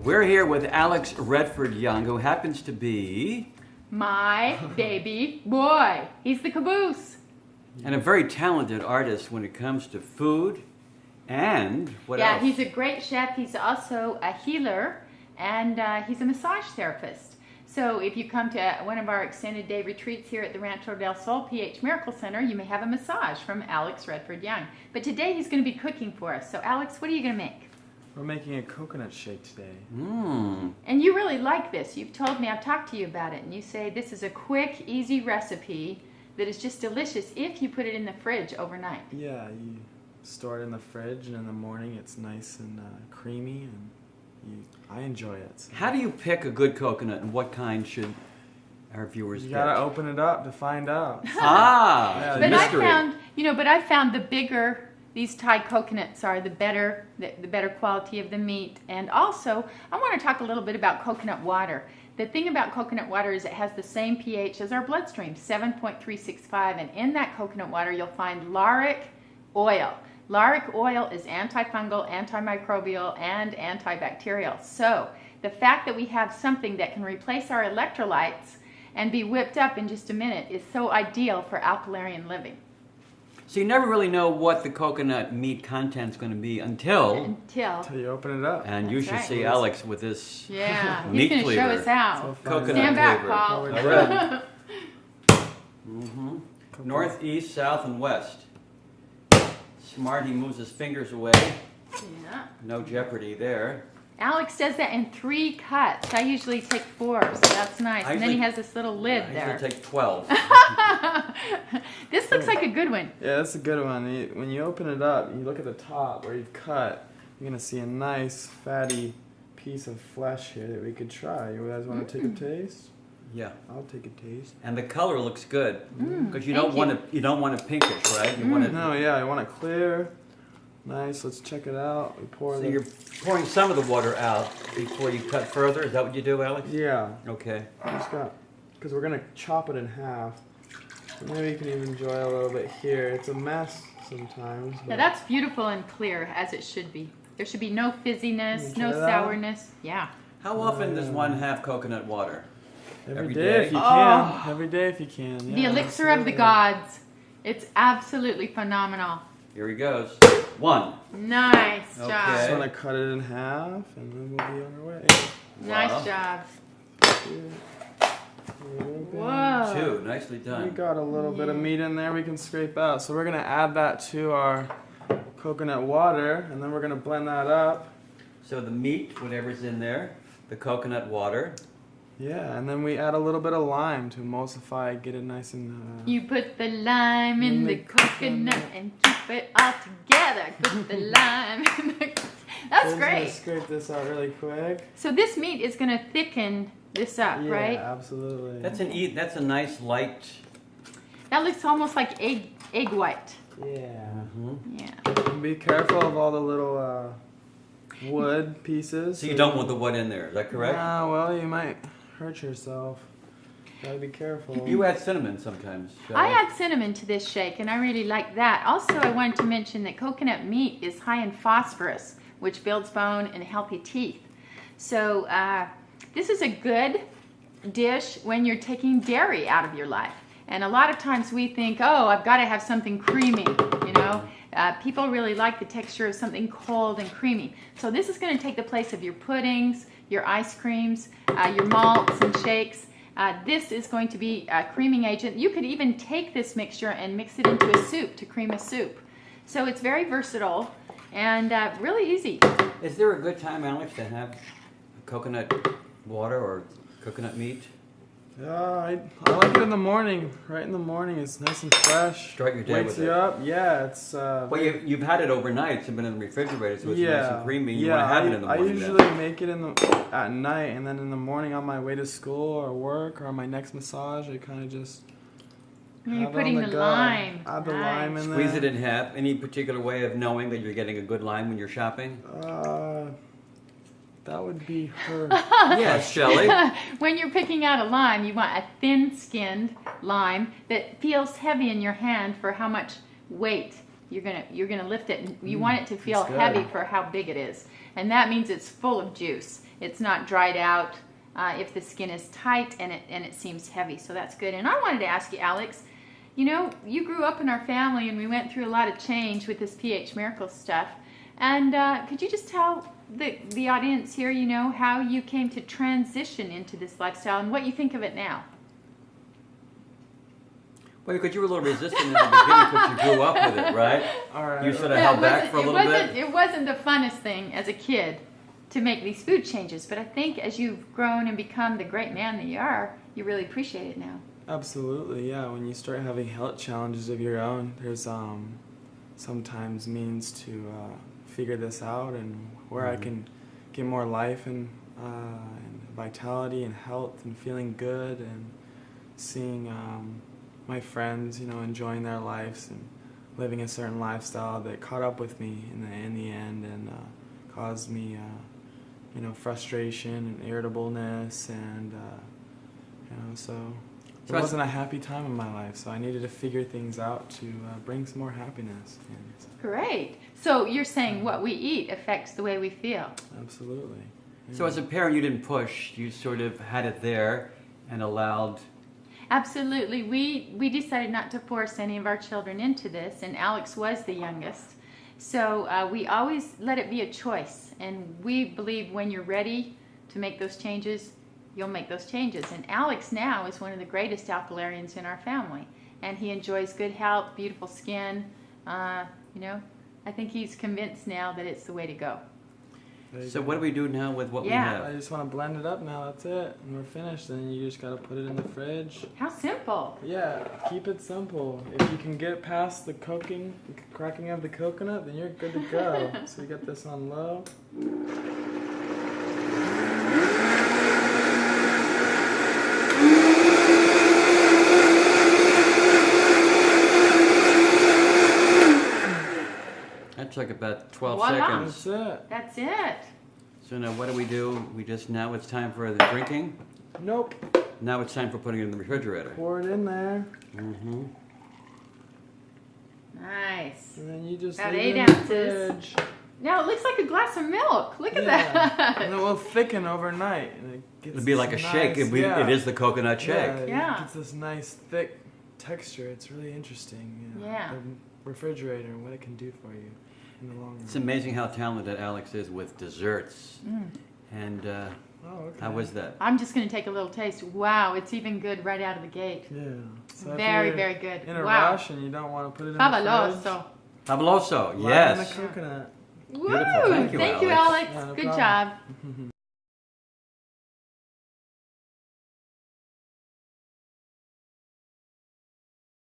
We're here with Alex Redford Young, who happens to be my baby boy. He's the caboose. and a very talented artist when it comes to food and what else? Yeah, he's a great chef. He's also a healer, and he's a massage therapist. So if you come to one of our extended day retreats here at the Rancho del Sol PH Miracle Center, you may have a massage from Alex Redford Young. But today he's going to be cooking for us. So Alex, what are you going to make? We're making a coconut shake today. And you really like this. You've told me, I've talked to you about it, and you say this is a quick, easy recipe that is just delicious if you put it in the fridge overnight. Yeah, you store it in the fridge, and in the morning it's nice and creamy, and I enjoy it. So. How do you pick a good coconut, and what kind should our viewers You pick? gotta open it up to find out. Ah, Yeah, mystery. I found the bigger these Thai coconuts are, the better quality of the meat. And also, I want to talk a little bit about coconut water. The thing about coconut water is it has the same pH as our bloodstream, 7.365, and in that coconut water you'll find lauric oil. Lauric oil is antifungal, antimicrobial, and antibacterial. So the fact that we have something that can replace our electrolytes and be whipped up in just a minute is so ideal for alkaline living. So you never really know what the coconut meat content's going to be until Until you open it up. and you That's should right. see Alex with this Yeah, he's meat going to show cleaver. us how. So fun. Coconut Stand back, flavor. Paul. All right. North, east, south, and west. Smart, he moves his fingers away. Yeah. No jeopardy there. Alex does that in 3 cuts. I usually take 4, so that's nice. And then he has this little lid I there. usually take 12. This looks like a good one. Yeah, that's a good one. When you open it up, you look at the top where you've cut, you're gonna see a nice fatty piece of flesh here that we could try. You guys want to take a taste? Yeah. I'll take a taste. And the color looks good because you thank don't want it. You don't want it pinkish, right? You want it. No, yeah, I want it clear. Nice, let's check it out. We pour So the... you're pouring some of the water out before you cut further. Is that what you do, Alex? Yeah, Okay. because we're gonna chop it in half. So maybe you can even enjoy a little bit here. It's a mess sometimes. Now But that's beautiful and clear, as it should be. There should be no fizziness, You no try that? sourness. Yeah. How often does one have coconut water? every every day day? if you Oh. can. Every day if you can. Yeah, The elixir of the absolutely. gods. It's absolutely phenomenal. Here he goes. 1. Nice Okay. job. Just want to cut it in half, and then we'll be on our way. Nice Wow. job. Whoa. 2. Nicely We done. got a little bit of meat in there we can scrape out. So we're going to add that to our coconut water, and then we're going to blend that up. So the meat, whatever's in there, the coconut water. Yeah, and then we add a little bit of lime to emulsify, get it nice and... You put the lime in the coconut and keep it all together. Put the lime in the... That's Just gonna great. scrape this out really quick. So this meat is going to thicken this up, Yeah, right? absolutely. That's a nice light. That looks almost like egg white. Yeah. Yeah. And be careful of all the little wood pieces. So you don't want the wood in there. Is that correct? Well, you might hurt yourself. Gotta be careful. You add cinnamon sometimes. Shelley. I add cinnamon to this shake, and I really like that. Also, I wanted to mention that coconut meat is high in phosphorus, which builds bone and healthy teeth. So this is a good dish when you're taking dairy out of your life. And a lot of times we think, oh, I've got to have something creamy, you know. People really like the texture of something cold and creamy. So this is going to take the place of your puddings, your ice creams, your malts and shakes. This is going to be a creaming agent. You could even take this mixture and mix it into a soup to cream a soup. So it's very versatile and really easy. Is there a good time, Alex, to have coconut water or coconut meat? Yeah, I like it in the morning. Right in the morning, it's nice and fresh. Start your day Wakes with you it. up. Yeah, it's. Well, you've had it overnight. It's been in the refrigerator, so it's nice and creamy. You yeah. want to have it in the morning. I usually make it at night, and then in the morning on my way to school or work or on my next massage, I kind of just. You're have it putting on the go. lime. Add the Nice. lime in there. Squeeze it in half. Any particular way of knowing that you're getting a good lime when you're shopping? That would be her. Yes, Shelley. When you're picking out a lime, you want a thin-skinned lime that feels heavy in your hand for how much weight you're gonna lift it, and you want it to feel that's good. heavy for how big it is, and that means it's full of juice. It's not dried out. If the skin is tight and it seems heavy, so that's good. And I wanted to ask you, Alex, you know, you grew up in our family, and we went through a lot of change with this pH Miracle stuff. And could you just tell the audience here, you know, how you came to transition into this lifestyle and what you think of it now? Well, because you were a little resistant in the beginning because you grew up with it, right? All right. You sort of held back for a little bit. It wasn't the funnest thing as a kid to make these food changes, but I think as you've grown and become the great man that you are, you really appreciate it now. Absolutely, yeah. When you start having health challenges of your own, there's sometimes means to figure this out, and where I can get more life and vitality and health and feeling good, and seeing my friends, you know, enjoying their lives and living a certain lifestyle that caught up with me in the end, and caused me you know, frustration and irritableness, and you know, so it wasn't a happy time in my life, so I needed to figure things out to bring some more happiness. Great. So you're saying what we eat affects the way we feel. Absolutely. Yeah. So as a parent, you didn't push. You sort of had it there and allowed... Absolutely. We decided not to force any of our children into this, and Alex was the youngest. So we always let it be a choice, and we believe when you're ready to make those changes, you'll make those changes. And Alex now is one of the greatest alkaliarians in our family, and he enjoys good health, beautiful skin. You know, I think he's convinced now that it's the way to go. So what do we do now with what we have? I just want to blend it up now, that's it. And we're finished, then you just got to put it in the fridge. How simple. Yeah, keep it simple. If you can get past the cracking of the coconut, then you're good to go. So we got this on low. That took about 12 Voila. seconds. That's it. That's it. So now what do? Now it's time for the drinking? Nope. Now it's time for putting it in the refrigerator. Pour it in there. Mm-hmm. Nice. And then you just About leave 8 it in ounces. the fridge. Now it looks like a glass of milk. Look at Yeah. that. And it will thicken overnight. And it gets It'd be like a this shake. nice- It is the coconut shake. Yeah. It gets this nice thick texture. It's really interesting. You know, Yeah. The refrigerator and what it can do for you in the long run. It's amazing how talented Alex is with desserts. And Okay. how was that? I'm just going to take a little taste. Wow, it's even good right out of the gate. Yeah. So if Very, you're very good. in a Wow. rush and you don't want to put it in the fridge. Fabuloso. Fabuloso, Lie yes. in the coconut. Woo! Beautiful. Thank you, Thank you, Alex. Alex. Yeah, no Good problem. job.